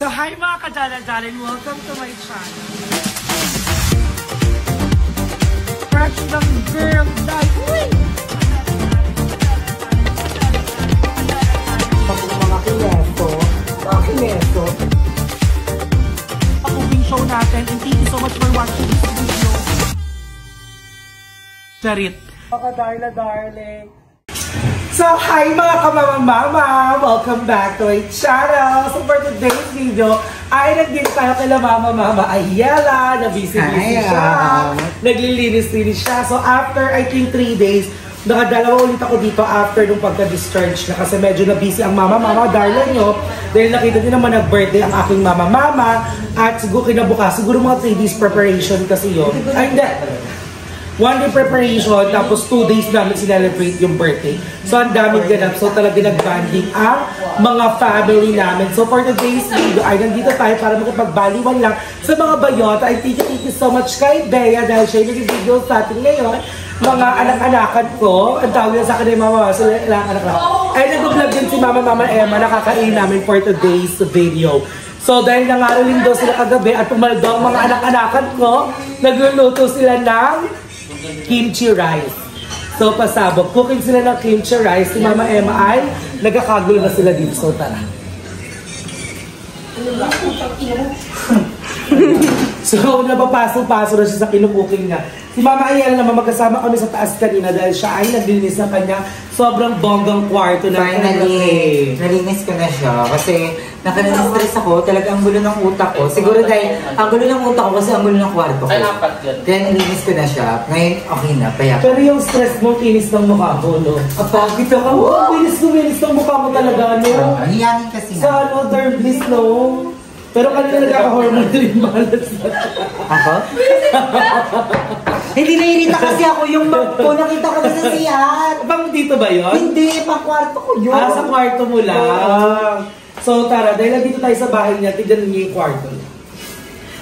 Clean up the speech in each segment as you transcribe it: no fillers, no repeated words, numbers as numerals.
So, hi mga kadala-dala and welcome to my channel. Fresh ng girl dahil. Mga kineso. Pag-moving show natin and thank you so much for watching this video. Charit. Mga darling. So, hi mga kamamamama! Welcome back to my channel! So, for today's video, ay nag-din tayo kay Mama Ayala, na busy siya, naglilinis-linis siya. So, after I think 3 days, nakadalawa ulit ako dito after nung pagka-discharge na kasi medyo na-busy ang mama darling nyo. Dahil nakita din naman nag-birthday ang aking mama at siguro kinabukas, siguro mga 3 days preparation kasi yun. Ay, hindi! 1 day preparation, tapos 2 days namin sinelebrate yung birthday. So, ang daming ganap. So, talaga nag-banding ang mga family namin. So, for today's video, ay nandito tayo para makipagbaliwan lang sa mga bayota. I thank you so much kay Bea dahil siya yung nag-video sa atin ngayon. Mga anak-anakan ko, ang tawag na sa akin ay mama, so ilang anak lang. Ay, nag-vlog din si Mama Emma, nakakain namin for today's video. So, dahil nangaroling daw sila kagabi at pumaldo ang mga anak-anakan ko, nagluluto sila ng kimchi rice. So, pasabog. Cooking sila ng kimchi rice. Si Mama Emma ay nagkakagulo na sila dito. So, tara. So, napapasok-pasok na siya sa kinukuking niya. Si Mama Ayala naman magkasama kami sa taas kanina dahil siya ay naglinis ng kanya sobrang bonggang kwarto na. Finally, nalinis ko na siya kasi nakalinis-stress ako. Talaga ang gulo ng utak ko. Siguro dahil ang gulo ng utak ko kasi ang gulo ng kwarto ko. Ay, apat yan. Kaya nalinis ko na siya. Ngayon, okay na. Payak. Pero yung stress mo, kinis ng mukha ko, no? Kapagit ako. Kinis ng mukha mo talaga, no? Hiyangin kasi sa nga. ano, derbliss, no? Pero kanina nagkaka-hormone din balance na. Ako? Hindi naiirita kasi ako yung po nakita ko na sa CR. Pang dito ba yun? Hindi, pang kwarto ko yun. Ah, sa kwarto mo lang. So tara, dahil nandito tayo sa bahay niya, tignan niyo yung kwarto niya.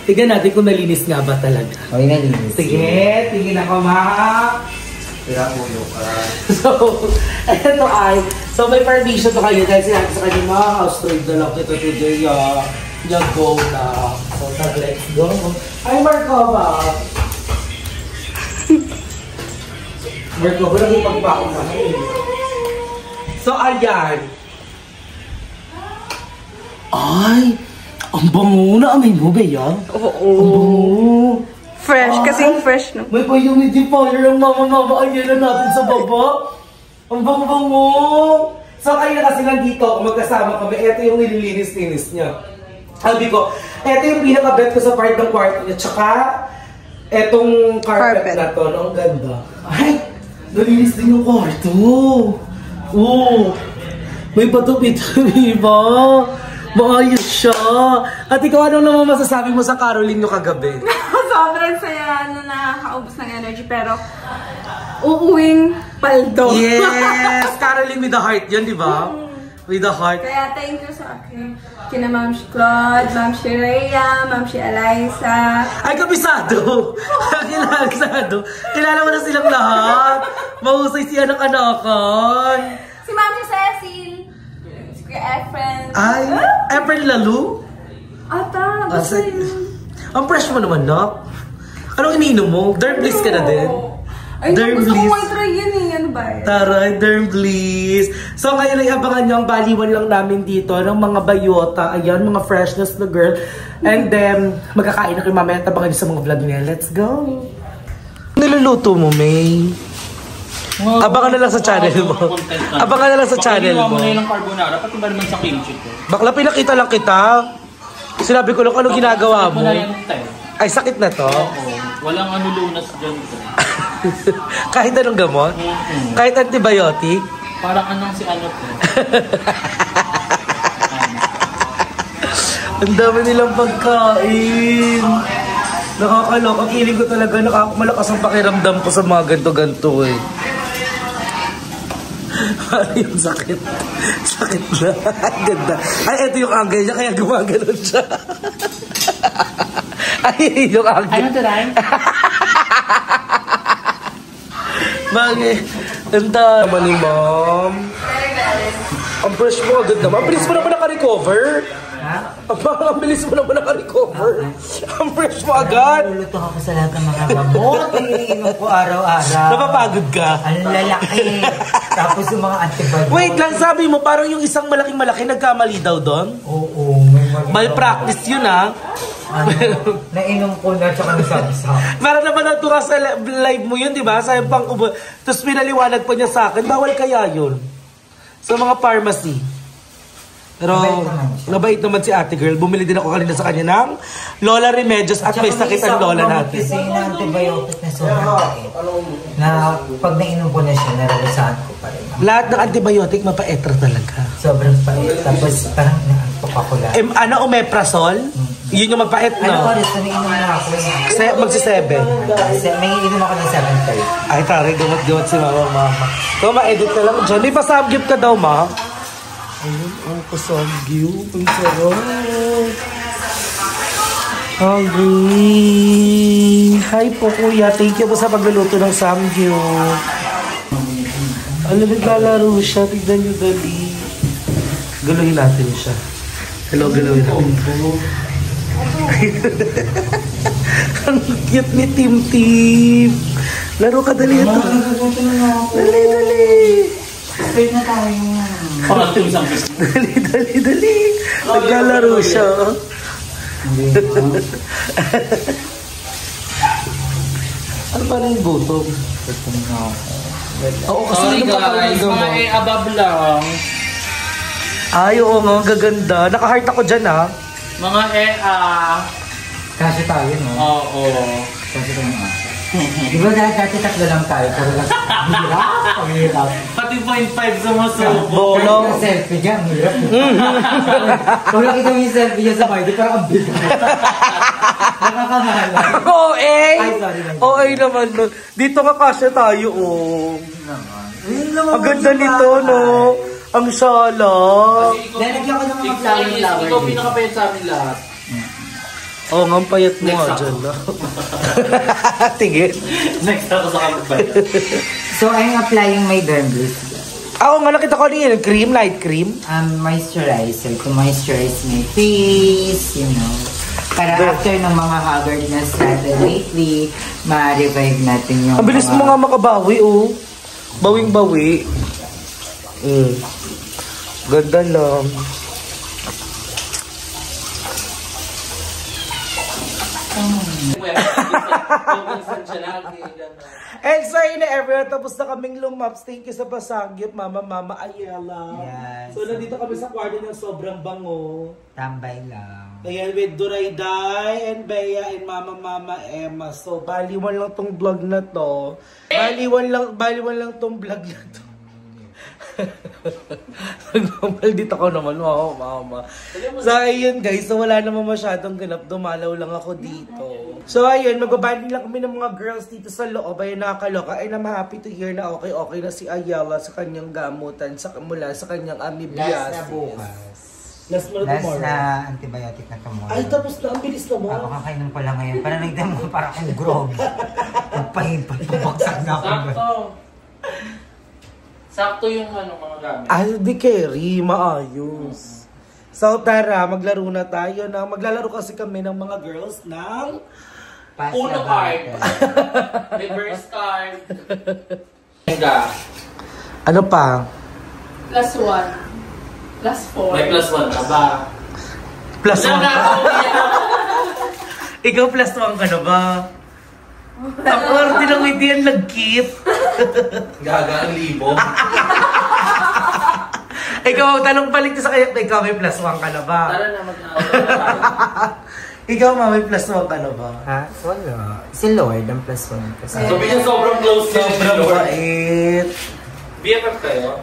Tignan natin kung nalinis nga ba talaga. Okay, nalinis. Sige, tingin ako ma. Kaya ulo ka. ito ay, so may permission to kayo dahil sinabi sa kanya, mga house trade na lang ito today. Go na. So tara, let's go. Ay, Marco ba? Marco, wala yung pagbaon na. So, ayan. Ay, ang bango na. Amin mo ba yan? Oo. Ang bango. Fresh, kasing fresh, no? May pa-humidifier ang mama Ayala natin sa baba. Ang bango-bango. So, kayo na kasi nandito, kung magkasama kami, ito yung nililinis-linis niya. Sabi ko, ito yung pinaka-bet ko sa part ng kwarto niya. Tsaka, etong carpet na to, no? Ang ganda. Ay, nalinis din yung kwarto. Oo. May patupi-tupi ba? Maayos siya. At ikaw, ano naman masasabi mo sa Caroling nyo kagabi? Sobrang saya na nakakaubos ng energy, pero uuwing paldo. Yes! Caroling with the heart yun, di ba? With the heart. Kaya thank you sa akin. Kina Ma'am Claude, Ma'am Rhea, Ma'am Eliza. Ay, kabisado! Kabisado! Kilala mo na silang lahat. Mahusay siya ng anakan. Si Ma'am Cecil. Si Kuya Efren. Ay, Efren Lalu? Ata, basta yun. Ang fresh mo naman, no? Anong ininom mo? Derm Bliss ka na din? Ay, Derm gusto ko Bliss. may try yan eh. Ano ba yan? Taray, Derm Bliss. So, ngayon ay abangan nyo ang baliwan lang namin dito ng mga bayota. Ayan, mga freshness na girl. And then, magkakain na kayo mamaya at abangan nyo sa mga vlog niya. Let's go! Niluluto mo, May? Abangan na lang sa channel mo. Abangan na lang sa channel mo. Bakit mo na yun ng carbonara? Pati ba naman sa kimchi ko? Bakla, pinakita lang kita. Sinabi ko lang ano ginagawa mo. Ay, sakit na to? Oo. Walang ano lunas dyan. Kahit anong gamot? Kahit antibiotic? Parang anong si ano to? Ang dami nilang pagkain. Nakakaloka. Feeling ko talaga malakas ang pakiramdam ko sa mga ganto-ganto eh. Yung sakit. Sakit na. Ganda. Ay, ito yung angle niya kaya gumaganon siya. Ay, yung angle. Ano to, Ryan? Bakit? Ganda naman ni Ma'am. Ang fresh mo agad naman. Ang bilis mo naman naka-recover. Ha? Ang bilis mo naman naka-recover. Ang fresh mo agad. Luluto ako sa lahat ng mga gamot. Iniinom ko araw-araw. Napapagod ka? Ang lalaki. Tapos yung mga antibiotic. Wait lang, sabi mo parang yung isang malaking-malaki nagkamali daw doon? Oo, may Malpractice yun ah. Ano, nainom ko na tsaka nasabsab. Para naman nato ka sa live mo yun, di ba? Sa pang tapos pinaliwanag pa niya sa akin, bawal kaya yun? Sa mga pharmacy. Pero nabait naman si ate girl. Bumili din ako kanina sa kanya ng Lola Remedios at may sakit ang lola natin. Kasi na antibiotic na sobrang sakit. Na pag nainom ko na siya, narasahan ko pa rin. Lahat ng antibiotic mapaetra talaga. Sobrang pait. Tapos parang naantok ako lang. Ano, omeprazole? Yun yung magpait, Ano no? oras na nainom na ako? Magsi-7. May inom ako ng 7:30. Ay, tari, gamot-gamot si mama. Ito, ma-edit ka lang dyan. May pasabgip ka daw, ma. Ayun, ang pasabgip. Ang sarap. Hungry. Hi po, kuya. Thank you po sa pagluluto ng samgyup. Alam, naglalaro siya. Tignan niyo, dali. Guluhin natin siya. Hello, guluhin natin. Ang cute ni Tim Tim. Laro ka, dali ito. Dali, dali. Wait na tayo. Dali. Naglalaro siya. Ano pa rin yung gutom? Oo, kasi Sorry ano pa guys, talaga mo? mga above lang. Ay, oo nga, gaganda. Naka-heart ako dyan, ah. Mga Kasi tayo, no? Oo. Kasi tayo na. Di ba dati tatlo lang tayo, pero lang hirap. Pati 0.5 sumusubo. Bolong. Yung selfie niya, ang hirap. Kung nakita mo yung selfie niya sa Mardi, parang ang bigat. Nakakamahala. OA! Ay, sorry. OA naman nun. Dito nga kasya tayo, oh. Ang ganda nito, no? Ang sala. Lalagyan ko ng mga flower. Ikaw pinakapayat sa amin lahat. Oo, nga, ang payat mo nga dyan, no? Tingin. Next ako sa kapagpayat. So, I'm applying my Derm Bliss. Oo nga, nakita ko niya, cream, light cream. Moisturizer to moisturize my face, you know. Para after ng mga haggard na natin lately, ma-revive natin yung Ang bilis mo nga makabawi, oh. Bawing-bawi. Ganda lang. And so yun na everyone, tapos na kaming lumaps. Thank you sa pasanggip, Mama Ayala. Yes. So nandito kami sa kwarto ng sobrang bango. tambay lang. Ayan, with Durayday and Bea and Mama Emma. So baliwan lang tong vlog na to. Baliwan lang tong vlog na to. Nagmamaldit ako naman, mama. So ayun guys, so wala naman masyadong ganap, dumalaw lang ako dito. So ayun, magbabanding lang kami ng mga girls dito sa loob. Ayun, nakakaloka. And I'm happy to hear na okay na si Ayala sa kanyang gamutan mula sa kanyang amoebiasis. Last na bukas. Last na antibiotic na tomorrow. Ay, tapos na, ang bilis na mo. Ako kakainom ko lang ngayon. Parang nagdamo ko para akong grog. Magpahimpag, pabaksak na ako. Sakto yung mga gamit. Ay, di carry, maayos. So tara, maglaro na tayo. Maglalaro kasi kami ng mga girls ng Uno card. Reverse card. ano pa? +1. +4. May +1 ka ba? +1 ka? Ikaw +1 ka na ba? Ako, tinangiti yan, lagkit. Gaga ang libo. Ikaw, tanong balik sa kanya, ikaw may +1 ka na ba? Tara na, mag-out. Ikaw, may +1 ka na ba? Ha? Wala. Si Lord ang +1 kasi. So, bilang sobrang close din si Sobrang Lord. bait. BFF kayo?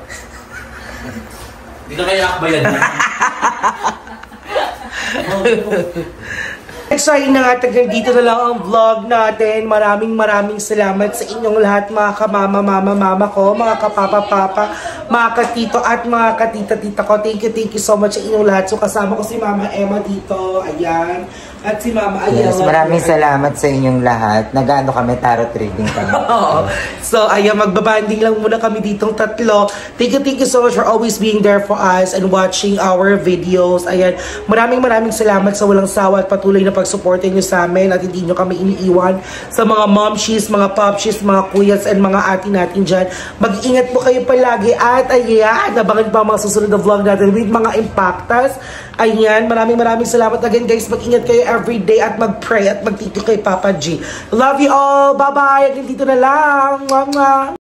Hindi na kaya akbayan niya. So, yun na nga, dito na lang ang vlog natin. Maraming salamat sa inyong lahat, mga kamama ko, mga kapapa-papa, mga katito at mga katita-tita ko. Thank you so much sa inyong lahat. So kasama ko si Mama Emma dito. Ayan. At si Mama Ayala. Yes, maraming salamat sa inyong lahat. Nag-ano kami, tarot reading kami. So, ayan, magbabanding lang muna kami ditong tatlo. Thank you so much for always being there for us and watching our videos. Ayan, maraming salamat sa walang sawa at patuloy na pagsuporte nyo sa amin at hindi nyo kami iniiwan sa mga momshies, mga popshies, mga kuyas, and mga ati natin dyan. Mag-ingat po kayo palagi at ayan, nabangan pa mga susunod na vlog natin with mga impactas. Ayan, maraming salamat again guys. Mag-ingat kayo everyday at mag-pray at mag-thank you kay Papa G. Love you all. Bye-bye. Hanggang dito na lang. Mwah, mwah.